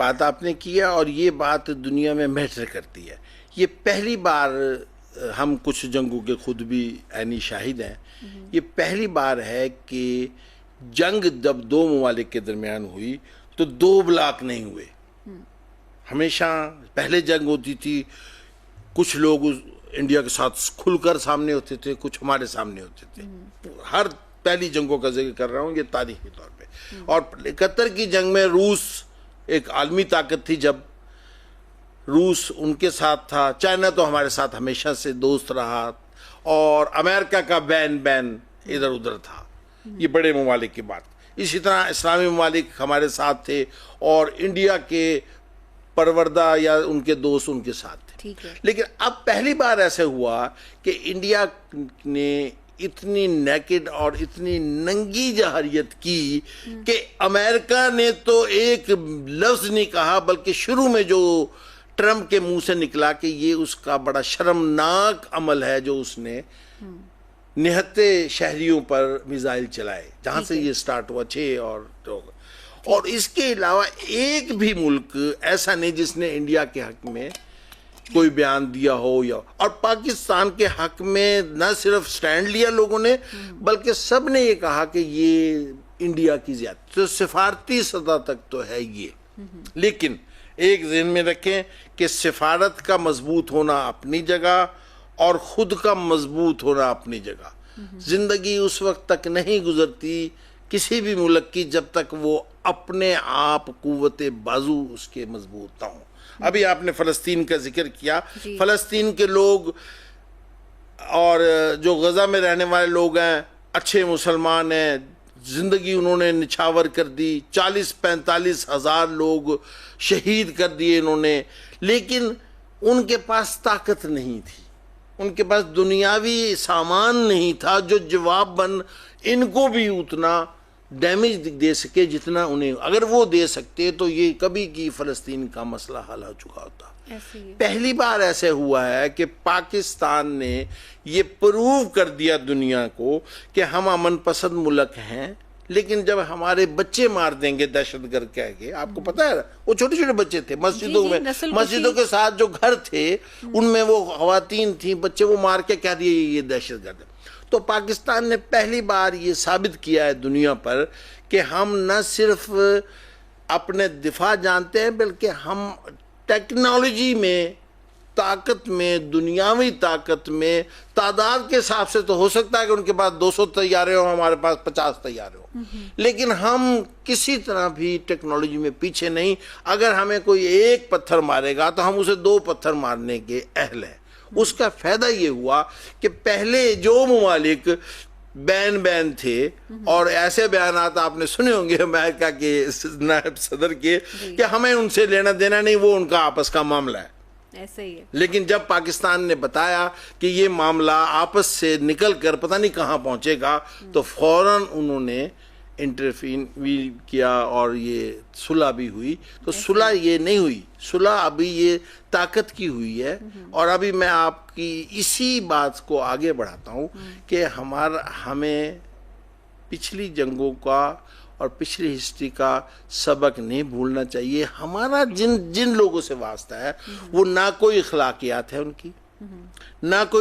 बात आपने किया और ये बात दुनिया में मैटर करती है। ये पहली बार, हम कुछ जंगों के खुद भी ऐनी शाहिद हैं, ये पहली बार है कि जंग जब दो ममालिक के दरमियान हुई तो दो ब्लॉक नहीं हुए। हमेशा पहले जंग होती थी, कुछ लोग इंडिया के साथ खुलकर सामने होते थे, कुछ हमारे सामने होते थे। हर पहली जंगों का जिक्र कर रहा हूँ ये तारीखी तौर पे। और 71 की जंग में रूस एक आलमी ताकत थी, जब रूस उनके साथ था, चाइना तो हमारे साथ हमेशा से दोस्त रहा, और अमेरिका का बैन इधर उधर था। ये बड़े ममालिक की बात। इसी तरह इस्लामी ममालिक हमारे साथ थे और इंडिया के परवरदा या उनके दोस्त उनके साथ थे। ठीक है। लेकिन अब पहली बार ऐसे हुआ कि इंडिया ने इतनी नेकेड और इतनी नंगी जहरियत की कि अमेरिका ने तो एक लफ्ज नहीं कहा, बल्कि शुरू में जो ट्रम्प के मुंह से निकला कि ये उसका बड़ा शर्मनाक अमल है जो उसने निहत्ते शहरियों पर मिसाइल चलाए, जहां से ये स्टार्ट हुआ 6 और इसके अलावा एक भी मुल्क ऐसा नहीं जिसने इंडिया के हक में कोई बयान दिया हो। या और पाकिस्तान के हक में न सिर्फ स्टैंड लिया लोगों ने, बल्कि सब ने ये कहा कि ये इंडिया की ज्यादती, तो सिफारती सतह तक तो है ये। लेकिन एक ज़हन में रखें कि सिफारत का मजबूत होना अपनी जगह और खुद का मजबूत होना अपनी जगह। जिंदगी उस वक्त तक नहीं गुजरती किसी भी मुल्क की जब तक वो अपने आप कुव्वते बाजू उसके मजबूत ना हो। अभी आपने फ़लस्तीन का जिक्र किया। फ़लस्तीन के लोग और जो गज़ा में रहने वाले लोग हैं, अच्छे मुसलमान हैं, जिंदगी उन्होंने निछावर कर दी, 40-45 हज़ार लोग शहीद कर दिए इन्होंने। लेकिन उनके पास ताकत नहीं थी, उनके पास दुनियावी सामान नहीं था जो जवाबन इनको भी उतना डैमेज दे सके जितना उन्हें, अगर वो दे सकते तो ये कभी की फ़लस्तीन का मसला हल हो चुका होता। पहली बार ऐसे हुआ है कि पाकिस्तान ने ये प्रूव कर दिया दुनिया को कि हम अमन पसंद मुल्क हैं, लेकिन जब हमारे बच्चे मार देंगे दहशतगर्द कह के, आपको पता है वो छोटे छोटे बच्चे थे मस्जिदों में, मस्जिदों के साथ जो घर थे उनमें वो खवातीन थी, बच्चे, वो मार के कह दिए ये दहशतगर्द। तो पाकिस्तान ने पहली बार ये साबित किया है दुनिया पर कि हम न सिर्फ अपने दिफा जानते हैं, बल्कि हम टेक्नोलॉजी में, ताकत में, दुनियावी ताकत में, तादाद के हिसाब से तो हो सकता है कि उनके पास 200 तैयारे हो, हमारे पास 50 तैयारे हो, लेकिन हम किसी तरह भी टेक्नोलॉजी में पीछे नहीं। अगर हमें कोई एक पत्थर मारेगा तो हम उसे 2 पत्थर मारने के अहल हैं। उसका फायदा ये हुआ कि पहले जो ममालिक बैन थे, और ऐसे बयानात आपने सुने होंगे अमेरिका के नायब सदर के कि हमें उनसे लेना देना नहीं, वो उनका आपस का मामला है, ऐसे ही है। लेकिन जब पाकिस्तान ने बताया कि ये मामला आपस से निकल कर पता नहीं कहाँ पहुंचेगा, तो फौरन उन्होंने इंटरफीन भी किया और ये सुलह भी हुई। तो सुलह ये नहीं हुई, सुलह अभी ये ताकत की हुई है। और अभी मैं आपकी इसी बात को आगे बढ़ाता हूँ कि हमें पिछली जंगों का और पिछली हिस्ट्री का सबक नहीं भूलना चाहिए। हमारा जिन लोगों से वास्ता है वो ना कोई अखलाकियात है उनकी, ना कोई